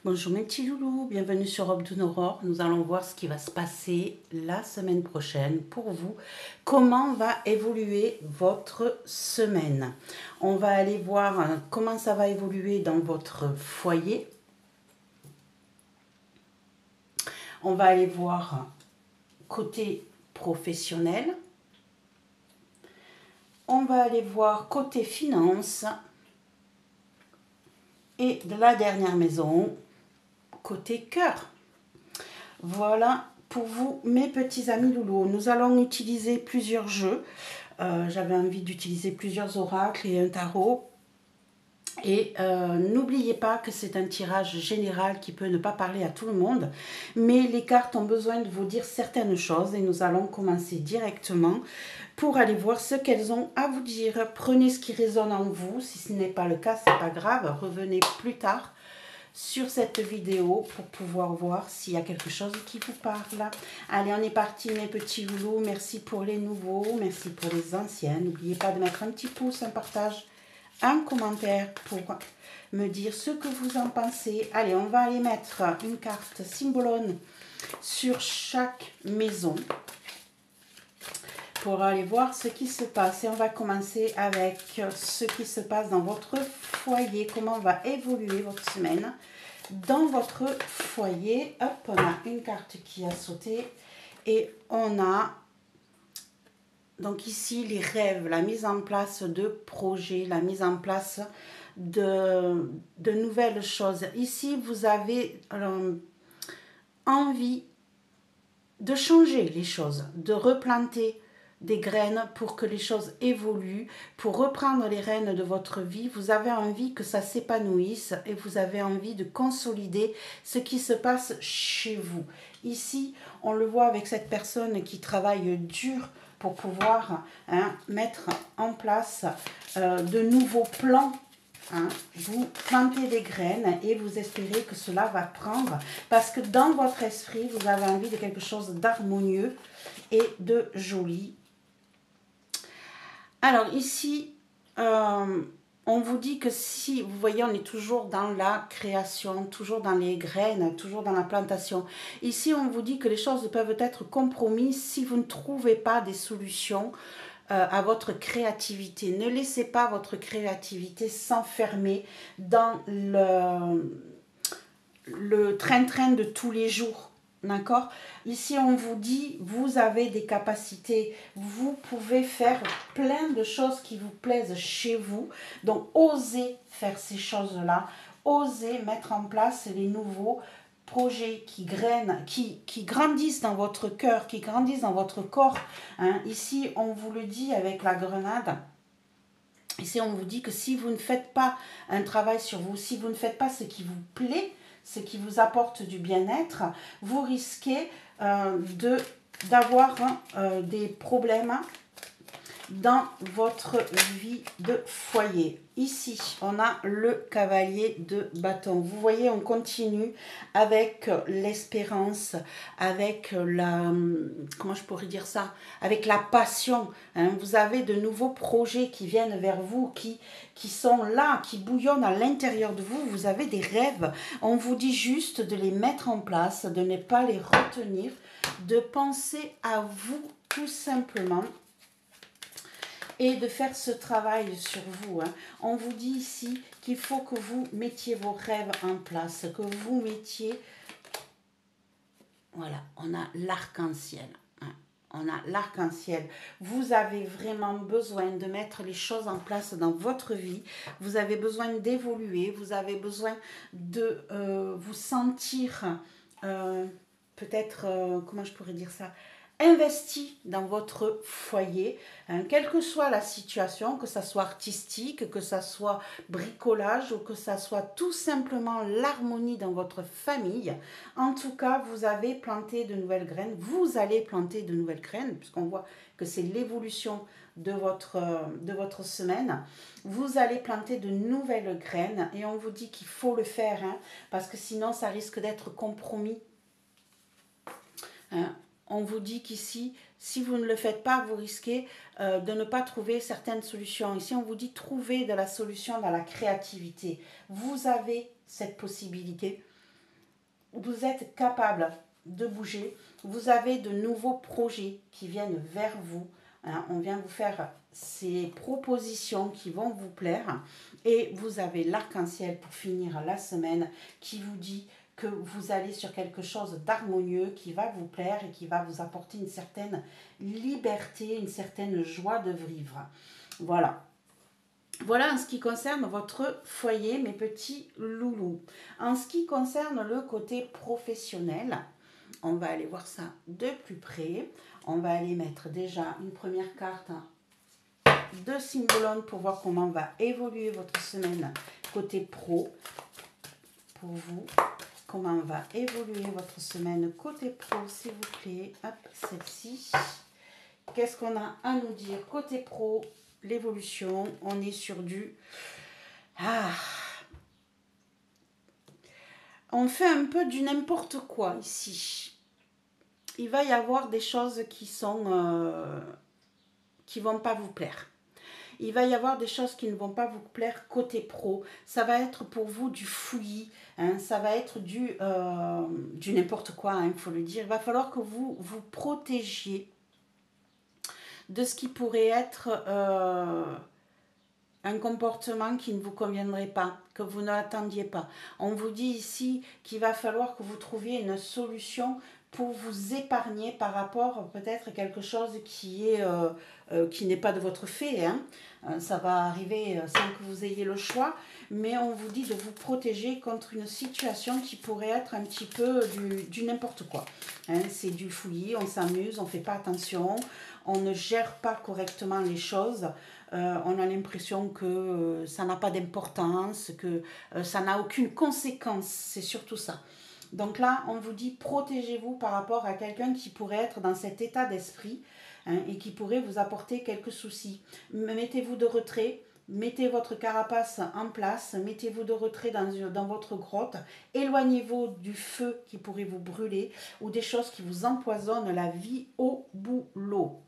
Bonjour mes petits loulous, bienvenue sur Robe de Aurore. Nous allons voir ce qui va se passer la semaine prochaine pour vous. Comment va évoluer votre semaine? On va aller voir comment ça va évoluer dans votre foyer. On va aller voir côté professionnel. On va aller voir côté finance. Et de la dernière maison, côté cœur. Voilà pour vous, mes petits amis loulous. Nous allons utiliser plusieurs jeux. J'avais envie d'utiliser plusieurs oracles et un tarot. Et n'oubliez pas que c'est un tirage général qui peut ne pas parler à tout le monde. Mais les cartes ont besoin de vous dire certaines choses. Et nous allons commencer directement pour aller voir ce qu'elles ont à vous dire. Prenez ce qui résonne en vous. Si ce n'est pas le cas, c'est pas grave. Revenez plus tard sur cette vidéo pour pouvoir voir s'il y a quelque chose qui vous parle. Allez, on est parti mes petits loulous. Merci pour les nouveaux, merci pour les anciens. N'oubliez pas de mettre un petit pouce, un partage, un commentaire pour me dire ce que vous en pensez. Allez, on va aller mettre une carte symbolone sur chaque maison pour aller voir ce qui se passe. Et on va commencer avec ce qui se passe dans votre foyer. Comment va évoluer votre semaine dans votre foyer. Hop, on a une carte qui a sauté. Et on a donc ici les rêves, la mise en place de projets, la mise en place de nouvelles choses. Ici, vous avez envie de changer les choses, de replanter des graines pour que les choses évoluent, pour reprendre les rênes de votre vie. Vous avez envie que ça s'épanouisse et vous avez envie de consolider ce qui se passe chez vous. Ici, on le voit avec cette personne qui travaille dur pour pouvoir mettre en place de nouveaux plans. Vous plantez des graines et vous espérez que cela va prendre parce que dans votre esprit, vous avez envie de quelque chose d'harmonieux et de joli. Alors ici, on vous dit que si, vous voyez, on est toujours dans la création, toujours dans les graines, toujours dans la plantation. Ici, on vous dit que les choses peuvent être compromises si vous ne trouvez pas des solutions à votre créativité. Ne laissez pas votre créativité s'enfermer dans le train-train de tous les jours. D'accord? Ici, on vous dit, vous avez des capacités. Vous pouvez faire plein de choses qui vous plaisent chez vous. Donc, osez faire ces choses-là. Osez mettre en place les nouveaux projets qui grandissent dans votre cœur, qui grandissent dans votre corps. Ici, on vous le dit avec la grenade. Ici, on vous dit que si vous ne faites pas un travail sur vous, si vous ne faites pas ce qui vous plaît, ce qui vous apporte du bien-être, vous risquez d'avoir des problèmes dans votre vie de foyer. Ici, on a le cavalier de bâton. Vous voyez, on continue avec l'espérance, avec comment je pourrais dire ça, avec la passion. Vous avez de nouveaux projets qui viennent vers vous, qui sont là, qui bouillonnent à l'intérieur de vous. Vous avez des rêves. On vous dit juste de les mettre en place, de ne pas les retenir, de penser à vous tout simplement. Et de faire ce travail sur vous. On vous dit ici qu'il faut que vous mettiez vos rêves en place, que vous mettiez... Voilà, on a l'arc-en-ciel. On a l'arc-en-ciel. Vous avez vraiment besoin de mettre les choses en place dans votre vie. Vous avez besoin d'évoluer. Vous avez besoin de vous sentir peut-être, comment je pourrais dire ça, investi dans votre foyer, quelle que soit la situation, que ça soit artistique, que ça soit bricolage ou que ça soit tout simplement l'harmonie dans votre famille. En tout cas, vous avez planté de nouvelles graines, vous allez planter de nouvelles graines, puisqu'on voit que c'est l'évolution de votre semaine. Vous allez planter de nouvelles graines et on vous dit qu'il faut le faire, parce que sinon ça risque d'être compromis. On vous dit qu'ici, si vous ne le faites pas, vous risquez de ne pas trouver certaines solutions. Ici, on vous dit trouver de la solution dans la créativité. Vous avez cette possibilité vous êtes capable de bouger. Vous avez de nouveaux projets qui viennent vers vous. Hein, on vient vous faire ces propositions qui vont vous plaire. Et vous avez l'arc-en-ciel pour finir la semaine qui vous dit que vous allez sur quelque chose d'harmonieux qui va vous plaire et qui va vous apporter une certaine liberté, une certaine joie de vivre. Voilà. Voilà en ce qui concerne votre foyer, mes petits loulous. En ce qui concerne le côté professionnel, on va aller voir ça de plus près. On va aller mettre déjà une première carte de Symbolone pour voir comment va évoluer votre semaine côté pro. Pour vous, comment va évoluer votre semaine côté pro, s'il vous plaît. Hop, celle-ci. Qu'est-ce qu'on a à nous dire côté pro? L'évolution, on est sur du... On fait un peu du n'importe quoi ici. Il va y avoir des choses qui vont pas vous plaire. Il va y avoir des choses qui ne vont pas vous plaire côté pro. Ça va être pour vous du fouillis. Hein, ça va être du n'importe quoi, il faut le dire. Il va falloir que vous vous protégiez de ce qui pourrait être un comportement qui ne vous conviendrait pas, que vous n'attendiez pas. On vous dit ici qu'il va falloir que vous trouviez une solution pour vous épargner par rapport peut-être à quelque chose qui n'est pas de votre fait. Hein. Ça va arriver sans que vous ayez le choix, mais on vous dit de vous protéger contre une situation qui pourrait être un petit peu du n'importe quoi. Hein. C'est du fouillis, on s'amuse, on ne fait pas attention, on ne gère pas correctement les choses. On a l'impression que ça n'a pas d'importance, que ça n'a aucune conséquence, c'est surtout ça. Donc là, on vous dit protégez-vous par rapport à quelqu'un qui pourrait être dans cet état d'esprit hein, et qui pourrait vous apporter quelques soucis. Mettez-vous de retrait, mettez votre carapace en place, mettez-vous de retrait dans votre grotte, éloignez-vous du feu qui pourrait vous brûler ou des choses qui vous empoisonnent la vie au boulot.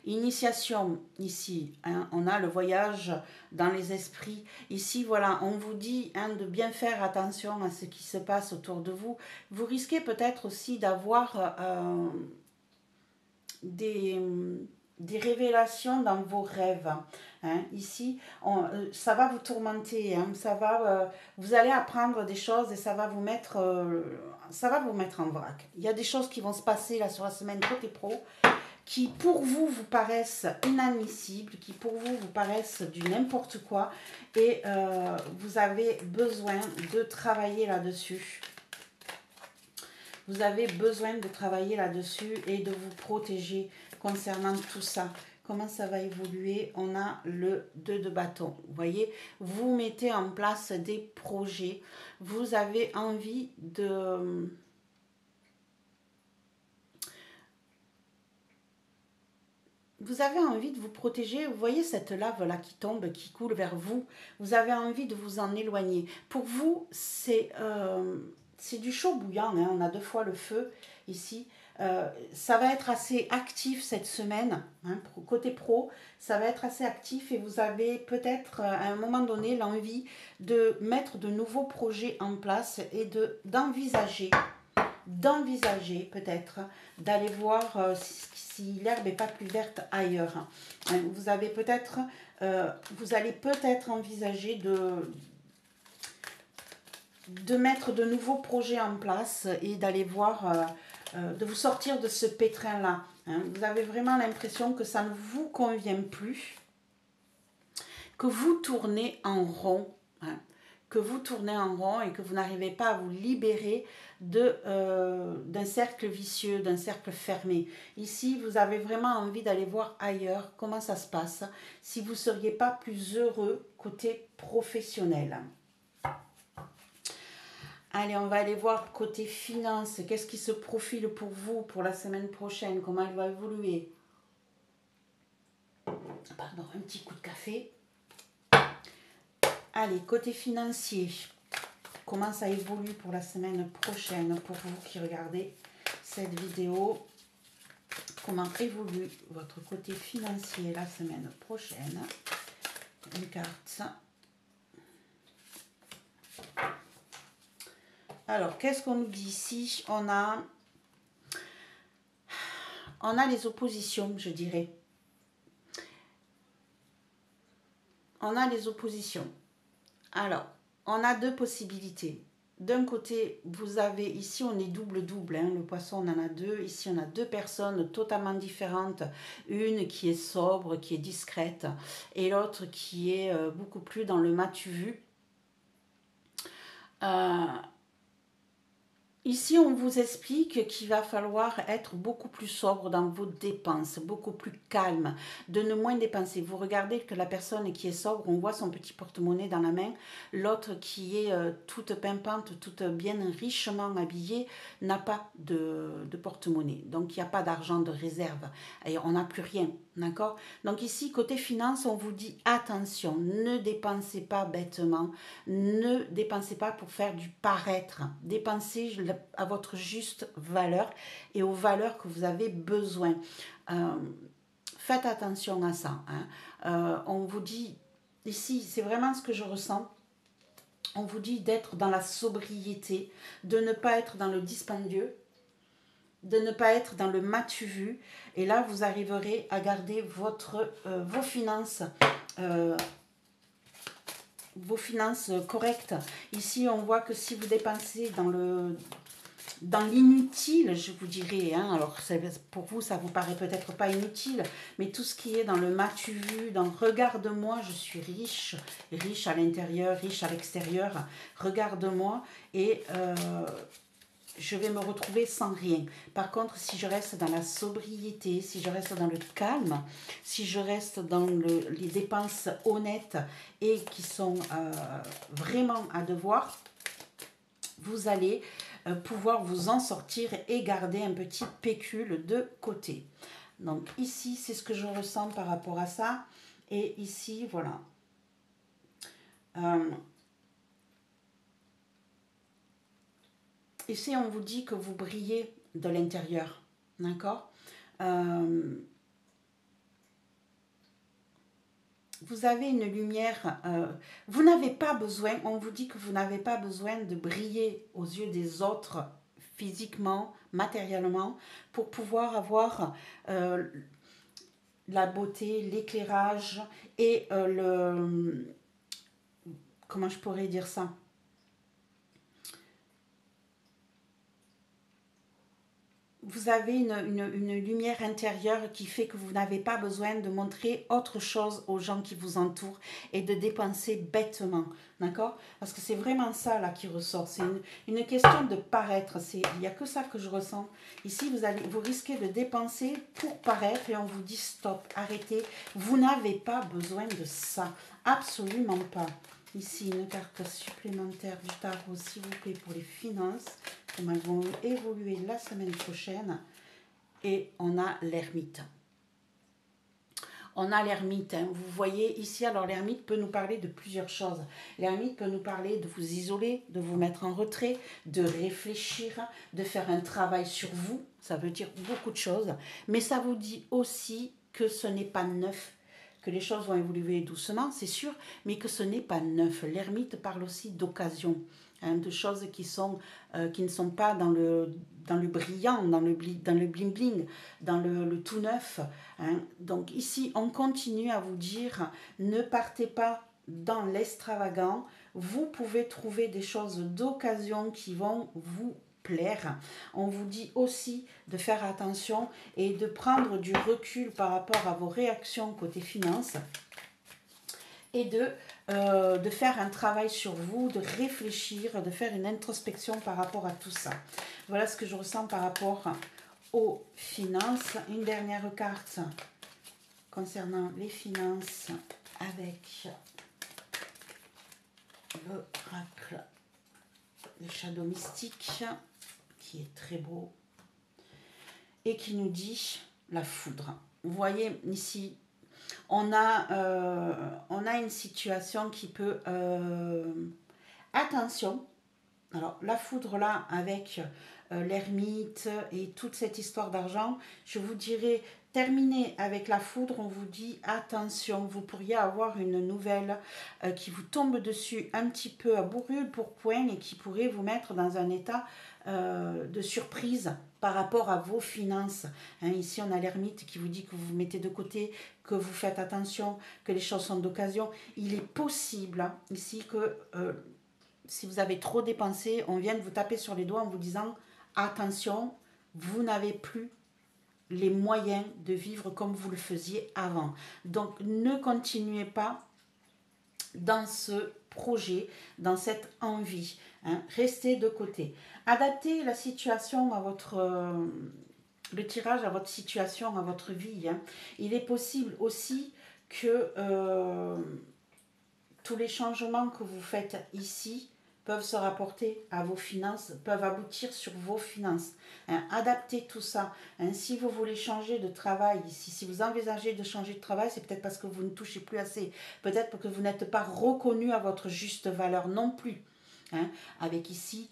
Initiation, ici, hein, on a le voyage dans les esprits. Ici, voilà, on vous dit hein, de bien faire attention à ce qui se passe autour de vous. Vous risquez peut-être aussi d'avoir des révélations dans vos rêves. Hein. Ici, ça va vous tourmenter, hein, vous allez apprendre des choses et ça va vous mettre en vrac. Il y a des choses qui vont se passer là sur la semaine côté pro, qui pour vous paraissent inadmissibles, qui pour vous paraissent du n'importe quoi, et vous avez besoin de travailler là-dessus. Vous avez besoin de travailler là-dessus et de vous protéger concernant tout ça. Comment ça va évoluer? On a le 2 de bâton. Vous voyez, vous mettez en place des projets. Vous avez envie de... Vous avez envie de vous protéger, vous voyez cette lave-là qui tombe, qui coule vers vous, vous avez envie de vous en éloigner. Pour vous, c'est du chaud bouillant, hein. On a 2 fois le feu ici. Ça va être assez actif cette semaine, hein, côté pro, ça va être assez actif et vous avez peut-être à un moment donné l'envie de mettre de nouveaux projets en place et d'envisager peut-être d'aller voir si l'herbe n'est pas plus verte ailleurs. Vous allez peut-être envisager de mettre de nouveaux projets en place et d'aller voir, de vous sortir de ce pétrin-là. Vous avez vraiment l'impression que ça ne vous convient plus, que vous tournez en rond. Que vous tournez en rond et que vous n'arrivez pas à vous libérer d'un cercle vicieux, d'un cercle fermé. Ici, vous avez vraiment envie d'aller voir ailleurs comment ça se passe, si vous ne seriez pas plus heureux côté professionnel. Allez, on va aller voir côté finance. Qu'est-ce qui se profile pour vous pour la semaine prochaine? Comment elle va évoluer? Pardon, un petit coup de café. Allez, côté financier, comment ça évolue pour la semaine prochaine pour vous qui regardez cette vidéo? Comment évolue votre côté financier la semaine prochaine? Une carte. Alors, qu'est-ce qu'on nous dit ici? On a les oppositions, je dirais. On a les oppositions. Alors, on a deux possibilités. D'un côté, vous avez, ici on est double-double, hein, le poisson on en a deux. Ici on a deux personnes totalement différentes. Une qui est sobre, qui est discrète, et l'autre qui est beaucoup plus dans le m'as-tu vu. Ici, on vous explique qu'il va falloir être beaucoup plus sobre dans vos dépenses, beaucoup plus calme, de ne moins dépenser. Vous regardez que la personne qui est sobre, on voit son petit porte-monnaie dans la main. L'autre qui est toute pimpante, toute bien richement habillée, n'a pas de porte-monnaie. Donc, il n'y a pas d'argent de réserve. Et on n'a plus rien, d'accord? Donc ici, côté finance, on vous dit attention, ne dépensez pas bêtement, ne dépensez pas pour faire du paraître. Dépensez à votre juste valeur et aux valeurs que vous avez besoin. Faites attention à ça. Hein. On vous dit, ici, c'est vraiment ce que je ressens. On vous dit d'être dans la sobriété, de ne pas être dans le dispendieux, de ne pas être dans le m'as-tu vu. Et là, vous arriverez à garder vos finances correctes. Ici, on voit que si vous dépensez dans l'inutile, je vous dirais, hein, alors pour vous, ça vous paraît peut-être pas inutile, mais tout ce qui est dans le m'as-tu vu, dans regarde-moi, je suis riche, riche à l'intérieur, riche à l'extérieur, regarde-moi, et je vais me retrouver sans rien. Par contre, si je reste dans la sobriété, si je reste dans le calme, si je reste dans les dépenses honnêtes et qui sont vraiment à devoir, vous allez pouvoir vous en sortir et garder un petit pécule de côté. Donc ici, c'est ce que je ressens par rapport à ça. Et ici, voilà. Ici, on vous dit que vous brillez de l'intérieur. D'accord? Vous avez une lumière, vous n'avez pas besoin, on vous dit que vous n'avez pas besoin de briller aux yeux des autres physiquement, matériellement, pour pouvoir avoir la beauté, l'éclairage et comment je pourrais dire ça? Vous avez une lumière intérieure qui fait que vous n'avez pas besoin de montrer autre chose aux gens qui vous entourent et de dépenser bêtement, d'accord? Parce que c'est vraiment ça là qui ressort, c'est une question de paraître, il n'y a que ça que je ressens. Ici, vous risquez de dépenser pour paraître et on vous dit stop, arrêtez, vous n'avez pas besoin de ça, absolument pas. Ici, une carte supplémentaire du tarot, s'il vous plaît, pour les finances. Comment elles vont évoluer la semaine prochaine. Et on a l'ermite. On a l'ermite, hein. Vous voyez ici, alors l'ermite peut nous parler de plusieurs choses. L'ermite peut nous parler de vous isoler, de vous mettre en retrait, de réfléchir, de faire un travail sur vous. Ça veut dire beaucoup de choses. Mais ça vous dit aussi que ce n'est pas neuf, que les choses vont évoluer doucement, c'est sûr, mais que ce n'est pas neuf. L'ermite parle aussi d'occasion, hein, de choses qui ne sont pas dans le brillant, dans le bling-bling, dans le tout neuf. Hein. Donc ici, on continue à vous dire, ne partez pas dans l'extravagant. Vous pouvez trouver des choses d'occasion qui vont vous plaire. On vous dit aussi de faire attention et de prendre du recul par rapport à vos réactions côté finance et de faire un travail sur vous, de réfléchir, de faire une introspection par rapport à tout ça. Voilà ce que je ressens par rapport aux finances. Une dernière carte concernant les finances avec l'oracle des shadows mystiques, qui est très beau et qui nous dit la foudre. Vous voyez ici, on a une situation qui peut... attention, alors la foudre là avec l'ermite et toute cette histoire d'argent, je vous dirais terminer avec la foudre, on vous dit attention, vous pourriez avoir une nouvelle qui vous tombe dessus un petit peu à brûle pour point et qui pourrait vous mettre dans un état de surprise par rapport à vos finances. Hein, ici, on a l'ermite qui vous dit que vous vous mettez de côté, que vous faites attention, que les choses sont d'occasion. Il est possible hein, ici que si vous avez trop dépensé, on vienne vous taper sur les doigts en vous disant attention, vous n'avez plus les moyens de vivre comme vous le faisiez avant. Donc, ne continuez pas dans ce projet, dans cette envie. Hein. Restez de côté. Adaptez la situation à votre... le tirage à votre situation, à votre vie. Hein. Il est possible aussi que tous les changements que vous faites ici peuvent se rapporter à vos finances, peuvent aboutir sur vos finances. Hein, adaptez tout ça. Hein, si vous voulez changer de travail, si vous envisagez de changer de travail, c'est peut-être parce que vous ne touchez plus assez. Peut-être parce que vous n'êtes pas reconnu à votre juste valeur non plus. Hein, avec ici,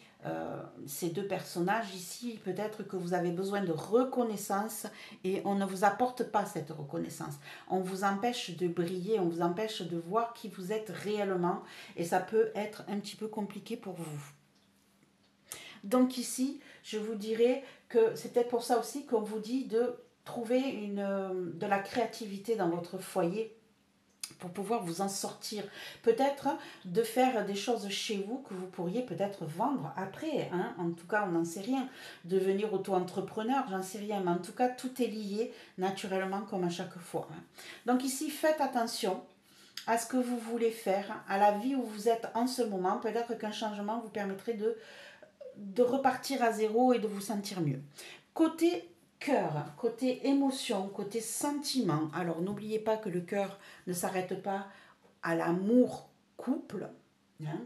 ces deux personnages ici, peut-être que vous avez besoin de reconnaissance et on ne vous apporte pas cette reconnaissance. On vous empêche de briller, on vous empêche de voir qui vous êtes réellement et ça peut être un petit peu compliqué pour vous. Donc ici, je vous dirais que c'est peut-être pour ça aussi qu'on vous dit de trouver de la créativité dans votre foyer pour pouvoir vous en sortir. Peut-être de faire des choses chez vous que vous pourriez peut-être vendre après. Hein. En tout cas, on n'en sait rien. Devenir auto-entrepreneur, j'en sais rien. Mais en tout cas, tout est lié naturellement comme à chaque fois. Hein. Donc ici, faites attention à ce que vous voulez faire, à la vie où vous êtes en ce moment. Peut-être qu'un changement vous permettrait de repartir à zéro et de vous sentir mieux. Côté cœur, côté émotion, côté sentiment. Alors n'oubliez pas que le cœur ne s'arrête pas à l'amour couple. Hein,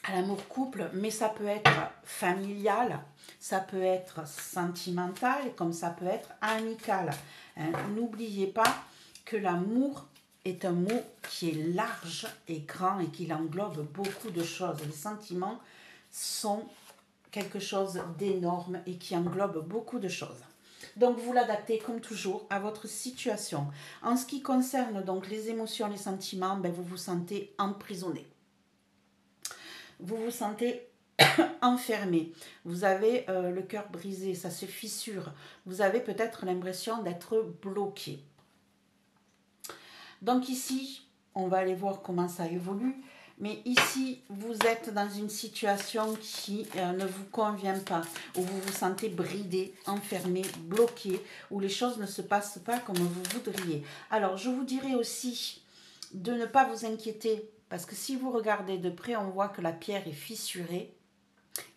à l'amour couple, mais ça peut être familial, ça peut être sentimental, comme ça peut être amical. Hein, n'oubliez pas que l'amour est un mot qui est large et grand et qui englobe beaucoup de choses. Les sentiments sont quelque chose d'énorme et qui englobe beaucoup de choses. Donc vous l'adaptez comme toujours à votre situation. En ce qui concerne donc les émotions, les sentiments, ben, vous vous sentez emprisonné. Vous vous sentez enfermé. Vous avez le cœur brisé, ça se fissure. Vous avez peut-être l'impression d'être bloqué. Donc ici, on va aller voir comment ça évolue. Mais ici, vous êtes dans une situation qui ne vous convient pas, où vous vous sentez bridé, enfermé, bloqué, où les choses ne se passent pas comme vous voudriez. Alors, je vous dirais aussi de ne pas vous inquiéter, parce que si vous regardez de près, on voit que la pierre est fissurée,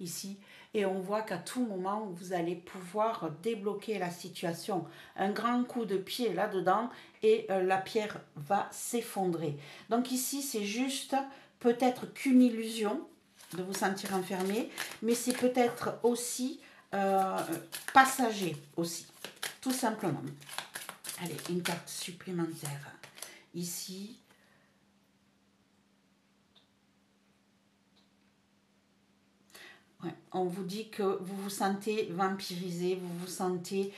ici, et on voit qu'à tout moment, vous allez pouvoir débloquer la situation. Un grand coup de pied là-dedans, et la pierre va s'effondrer. Donc ici, c'est juste peut-être qu'une illusion de vous sentir enfermé, mais c'est peut-être aussi passager aussi, tout simplement. Allez, une carte supplémentaire. Ici, ouais, on vous dit que vous vous sentez vampirisé, vous vous sentez...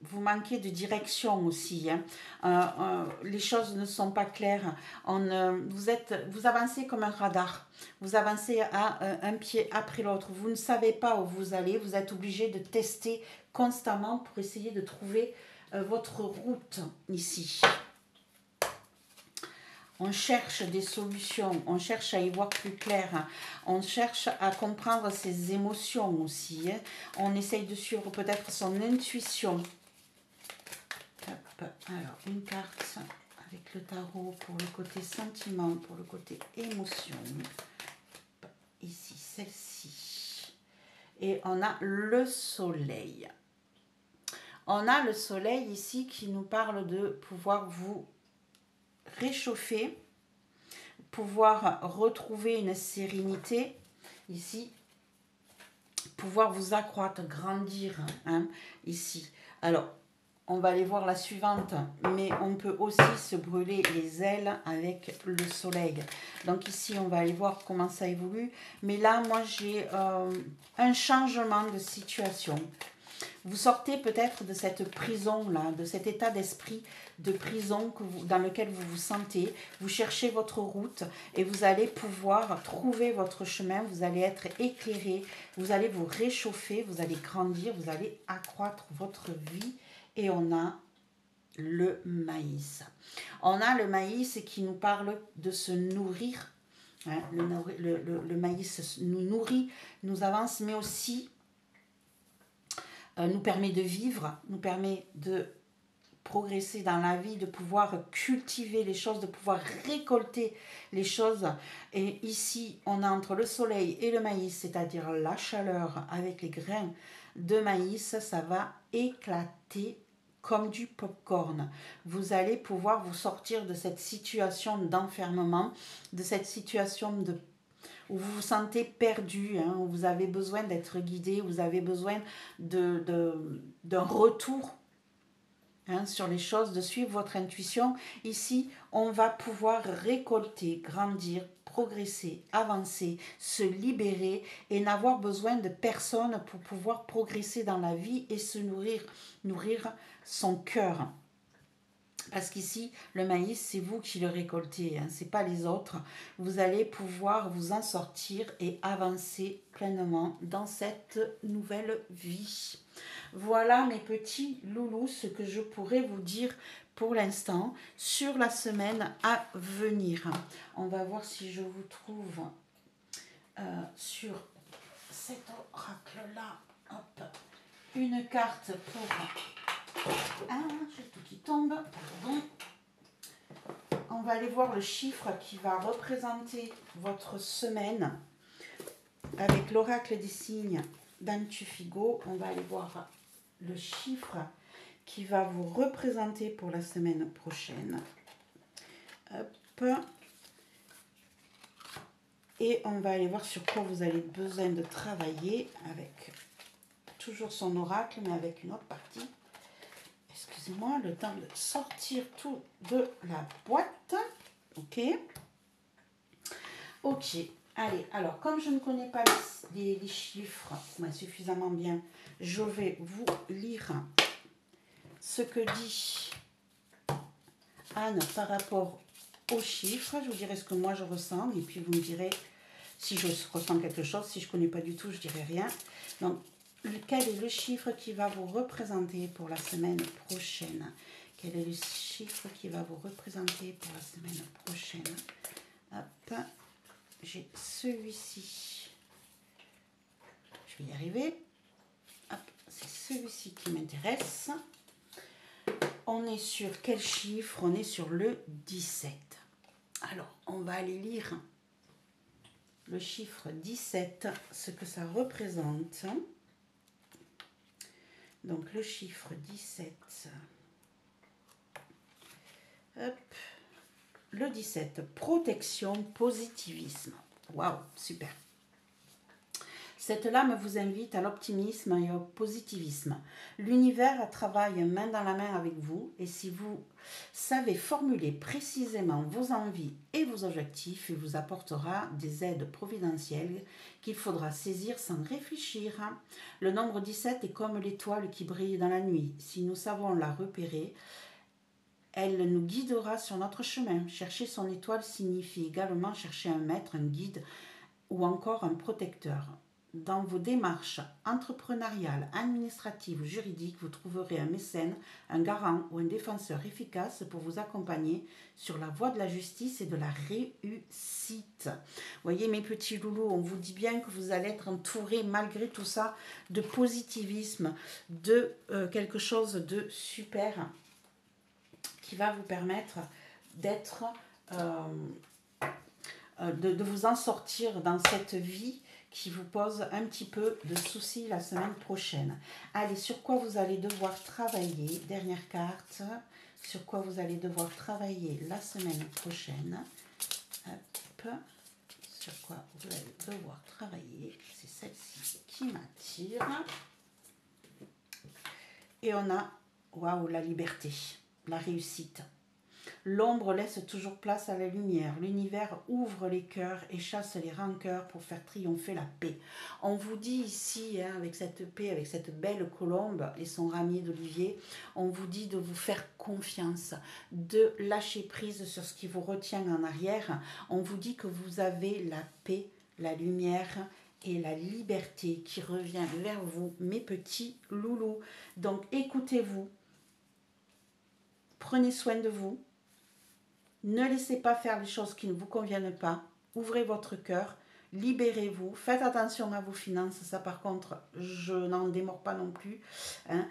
vous manquez de direction aussi. Hein. Les choses ne sont pas claires. Vous avancez comme un radar. Vous avancez à un pied après l'autre. Vous ne savez pas où vous allez. Vous êtes obligé de tester constamment pour essayer de trouver votre route ici. On cherche des solutions, on cherche à y voir plus clair, on cherche à comprendre ses émotions aussi. Hein. On essaye de suivre peut-être son intuition. Hop. Alors, une carte avec le tarot pour le côté sentiment, pour le côté émotion. Ici, celle-ci. Et on a le soleil. On a le soleil ici qui nous parle de pouvoir vous réchauffer, pouvoir retrouver une sérénité ici, pouvoir vous accroître, grandir hein, ici. Alors, on va aller voir la suivante, mais on peut aussi se brûler les ailes avec le soleil. Donc ici, on va aller voir comment ça évolue. Mais là, moi, j'ai un changement de situation. Vous sortez peut-être de cette prison-là, de cet état d'esprit de prison dans lequel vous vous sentez. Vous cherchez votre route et vous allez pouvoir trouver votre chemin. Vous allez être éclairé, vous allez vous réchauffer, vous allez grandir, vous allez accroître votre vie. Et on a le maïs. On a le maïs qui nous parle de se nourrir. Hein, le maïs nous nourrit, nous avance, mais aussi nous permet de vivre, nous permet de progresser dans la vie, de pouvoir cultiver les choses, de pouvoir récolter les choses. Et ici, on a entre le soleil et le maïs, c'est-à-dire la chaleur avec les grains de maïs, ça va éclater comme du popcorn. Vous allez pouvoir vous sortir de cette situation d'enfermement, de cette situation où vous vous sentez perdu, hein, où vous avez besoin d'être guidé, vous avez besoin d'un retour, hein, sur les choses, de suivre votre intuition. Ici, on va pouvoir récolter, grandir, progresser, avancer, se libérer et n'avoir besoin de personne pour pouvoir progresser dans la vie et se nourrir son cœur. Parce qu'ici, le maïs, c'est vous qui le récoltez, hein, ce n'est pas les autres. Vous allez pouvoir vous en sortir et avancer pleinement dans cette nouvelle vie. Voilà mes petits loulous, ce que je pourrais vous dire pour l'instant sur la semaine à venir. On va voir si je vous trouve sur cet oracle-là, hop, une carte pour... Ah, j'ai tout qui tombe, pardon. On va aller voir le chiffre qui va représenter votre semaine avec l'oracle des signes d'Antufigo. On va aller voir le chiffre qui va vous représenter pour la semaine prochaine. Hop. Et on va aller voir sur quoi vous avez besoin de travailler avec toujours son oracle, mais avec une autre partie. Excusez-moi, le temps de sortir tout de la boîte. Ok. Ok. Allez, alors, comme je ne connais pas les chiffres suffisamment bien, je vais vous lire ce que dit Anne par rapport aux chiffres. Je vous dirai ce que moi je ressens et puis vous me direz si je ressens quelque chose. Si je ne connais pas du tout, je ne dirai rien. Donc, quel est le chiffre qui va vous représenter pour la semaine prochaine? Quel est le chiffre qui va vous représenter pour la semaine prochaine? Hop, j'ai celui-ci. Je vais y arriver. Hop, c'est celui-ci qui m'intéresse. On est sur quel chiffre? On est sur le 17. Alors, on va aller lire le chiffre 17, ce que ça représente. Donc, le chiffre 17. Hop. Le 17, protection, positivisme. Waouh, super. Cette lame vous invite à l'optimisme et au positivisme. L'univers travaille main dans la main avec vous et si vous savez formuler précisément vos envies et vos objectifs, il vous apportera des aides providentielles qu'il faudra saisir sans réfléchir. Le nombre 17 est comme l'étoile qui brille dans la nuit. Si nous savons la repérer, elle nous guidera sur notre chemin. Chercher son étoile signifie également chercher un maître, un guide ou encore un protecteur. Dans vos démarches entrepreneuriales, administratives ou juridiques, vous trouverez un mécène, un garant ou un défenseur efficace pour vous accompagner sur la voie de la justice et de la réussite. Voyez mes petits loulous, on vous dit bien que vous allez être entourés malgré tout ça de positivisme, de quelque chose de super qui va vous permettre d'être, de vous en sortir dans cette vie qui vous pose un petit peu de soucis la semaine prochaine. Allez, sur quoi vous allez devoir travailler? Dernière carte. Sur quoi vous allez devoir travailler la semaine prochaine? Hop. Sur quoi vous allez devoir travailler? C'est celle-ci qui m'attire. Et on a Waouh, la liberté, la réussite. L'ombre laisse toujours place à la lumière. L'univers ouvre les cœurs et chasse les rancœurs pour faire triompher la paix. On vous dit ici, hein, avec cette paix, avec cette belle colombe et son ramier d'olivier, on vous dit de vous faire confiance, de lâcher prise sur ce qui vous retient en arrière. On vous dit que vous avez la paix, la lumière et la liberté qui revient vers vous, mes petits loulous. Donc écoutez-vous, prenez soin de vous. Ne laissez pas faire les choses qui ne vous conviennent pas. Ouvrez votre cœur, libérez-vous, faites attention à vos finances. Ça, par contre, je n'en démords pas non plus. Hein.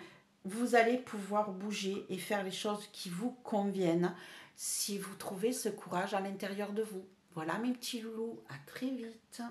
Vous allez pouvoir bouger et faire les choses qui vous conviennent si vous trouvez ce courage à l'intérieur de vous. Voilà mes petits loulous, à très vite.